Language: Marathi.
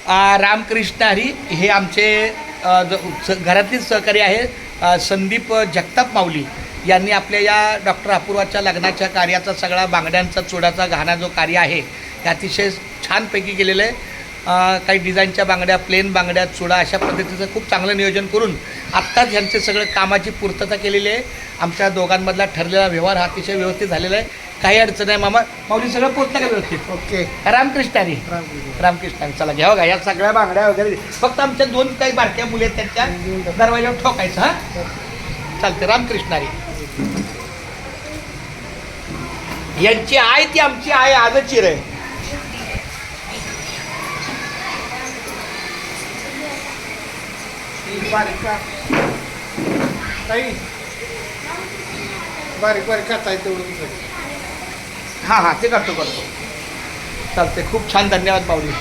रामकृष्ण हरी हे आमचे घरातील सहकारी आहे संदीप जगताप माऊली यांनी आपल्या या डॉक्टर अपूर्वाच्या लग्नाच्या कार्याचा सगळा बांगड्यांचा चुडाचा घाणा जो कार्य आहे ते अतिशय छानपैकी केलेलं आहे. काही डिझाईनच्या बांगड्या, प्लेन बांगड्या, चुडा अशा पद्धतीचं खूप चांगलं नियोजन करून आत्ताच ह्यांचे सगळं कामाची पूर्तता केलेली आहे. आमच्या दोघांमधला ठरलेला व्यवहार हा अतिशय व्यवस्थित झालेला आहे. काही अडचण आहे मामा. माऊली सगळं पोचतं का व्यवस्थित? ओके. रामकृष्ण हरी. रामकृष्ण हरी. चला घ्या बघा या सगळ्या बांगड्या वगैरे. फक्त आमच्या 2 काही बारक्या मुली आहेत त्यांच्या दरवाजावर ठोकायचं. हां चालते. रामकृष्ण हरी. यांची आई ती आमची आई आजच चिर आहे. बारीक बारीक करता येते तेवढं. हां ते करतो चालते. खूप छान. धन्यवाद माऊली.